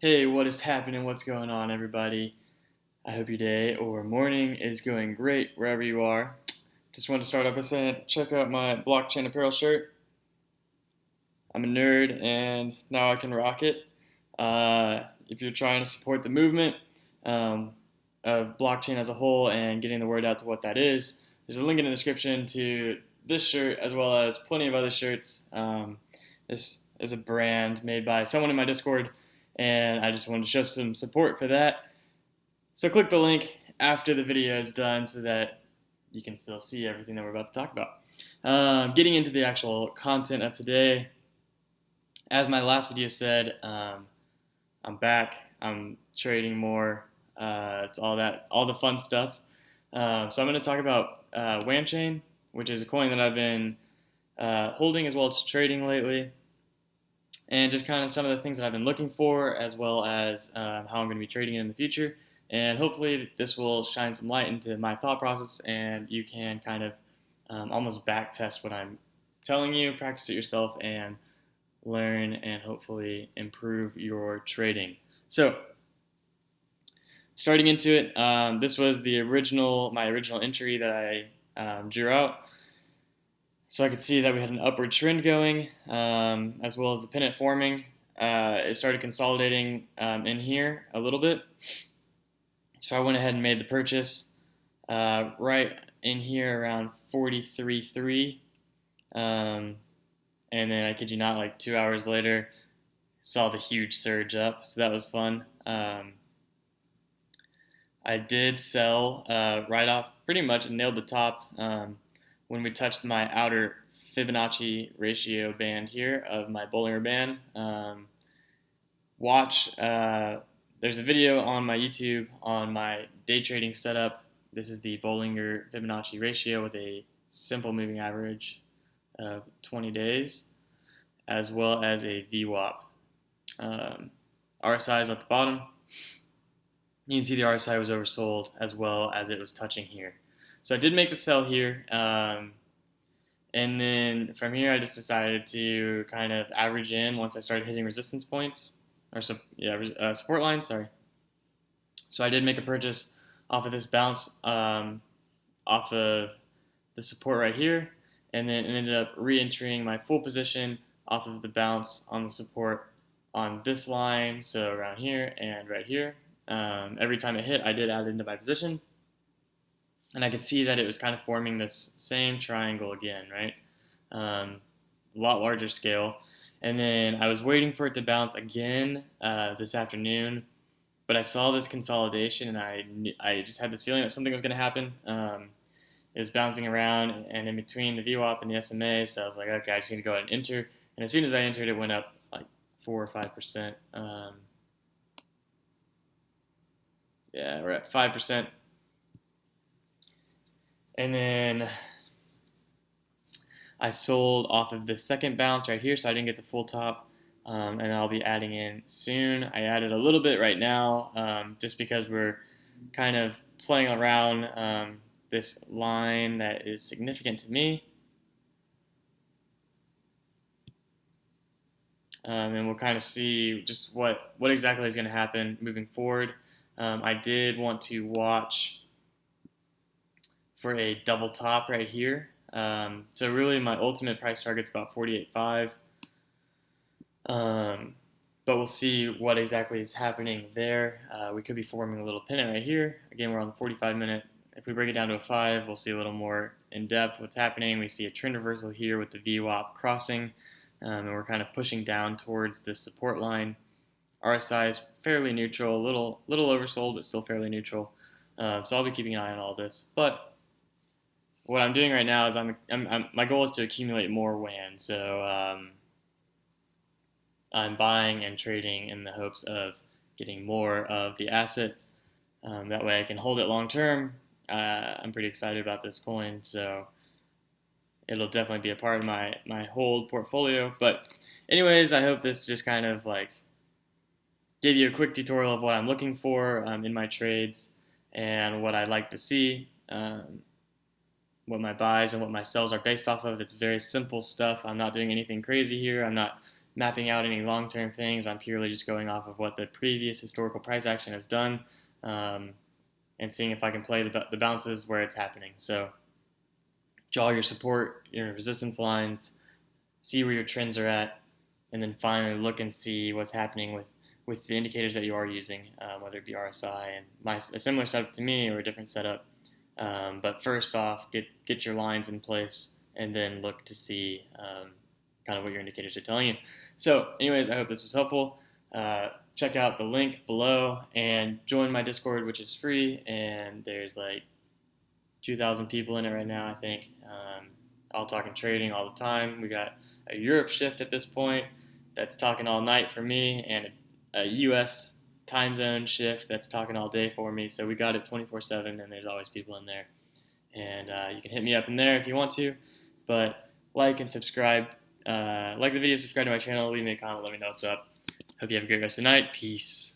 Hey, what is happening? What's going on, everybody? I hope your day or morning is going great wherever you are. Just want to start off by saying, check out my blockchain apparel shirt. I'm a nerd and now I can rock it. If you're trying to support the movement um, of blockchain as a whole and getting the word out to what that is, there's a link in the description to this shirt as well as plenty of other shirts. This is a brand made by someone in my Discord, and I just wanted to show some support for that. So click the link after the video is done so that you can still see everything that we're about to talk about. Getting into the actual content of today, as my last video said, I'm back. I'm trading more. It's all the fun stuff. So I'm going to talk about Wanchain, which is a coin that I've been holding as well as trading lately, and just kind of some of the things that I've been looking for, as well as how I'm going to be trading it in the future. And hopefully this will shine some light into my thought process, and you can kind of almost back test what I'm telling you, practice it yourself, and learn and hopefully improve your trading. So starting into it, this was my original entry that I drew out. So I could see that we had an upward trend going, as well as the pennant forming. It started consolidating in here a little bit. So I went ahead and made the purchase right in here around 43.3. And then I kid you not, like 2 hours later, saw the huge surge up. So that was fun. I did sell right off, pretty much nailed the top. When we touched my outer Fibonacci ratio band here of my Bollinger Band. There's a video on my YouTube on my day trading setup. This is the Bollinger Fibonacci ratio with a simple moving average of 20 days, as well as a VWAP. RSI is at the bottom. You can see the RSI was oversold as well as it was touching here. So I did make the sell here, and then from here I just decided to kind of average in once I started hitting resistance points, or support lines, sorry. So I did make a purchase off of this bounce, off of the support right here, and then ended up re-entering my full position off of the bounce on the support on this line, so around here and right here. Every time it hit, I did add into my position. And I could see that it was kind of forming this same triangle again, right? A lot larger scale. And then I was waiting for it to bounce again this afternoon, but I saw this consolidation, and I just had this feeling that something was going to happen. It was bouncing around and in between the VWAP and the SMA, so I was like, okay, I just need to go ahead and enter. And as soon as I entered, it went up like 4 or 5%. Yeah, we're at 5%. And then I sold off of the second bounce right here, so I didn't get the full top, and I'll be adding in soon. I added a little bit right now, just because we're kind of playing around this line that is significant to me. And we'll kind of see just what exactly is going to happen moving forward. I did want to watch for a double top right here. So really my ultimate price target's about 48.5. But we'll see what exactly is happening there. We could be forming a little pennant right here. Again, we're on the 45 minute. If we break it down to a 5, we'll see a little more in depth what's happening. We see a trend reversal here with the VWAP crossing, and we're kind of pushing down towards this support line. RSI is fairly neutral, a little oversold, but still fairly neutral. So I'll be keeping an eye on all this. But what I'm doing right now is my goal is to accumulate more WAN. So I'm buying and trading in the hopes of getting more of the asset. That way I can hold it long term. I'm pretty excited about this coin, so it'll definitely be a part of my hold portfolio. But anyways, I hope this just kind of like gave you a quick tutorial of what I'm looking for in my trades and what I'd like to see. What my buys and what my sells are based off of. It's very simple stuff. I'm not doing anything crazy here. I'm not mapping out any long-term things. I'm purely just going off of what the previous historical price action has done, and seeing if I can play the bounces where it's happening. So draw your support, your resistance lines, see where your trends are at, and then finally look and see what's happening with the indicators that you are using, whether it be RSI and a similar setup to me or a different setup. But first off, get your lines in place, and then look to see kind of what your indicators are telling you. So anyways, I hope this was helpful. Check out the link below and join my Discord, which is free, and there's like 2,000 people in it right now, I think. All talking trading all the time. We got a Europe shift at this point that's talking all night for me, and a US time zone shift that's talking all day for me. So we got it 24/7, and there's always people in there. And you can hit me up in there if you want to. But like and subscribe. Like the video, subscribe to my channel, leave me a comment, let me know what's up. Hope you have a great rest of the night. Peace.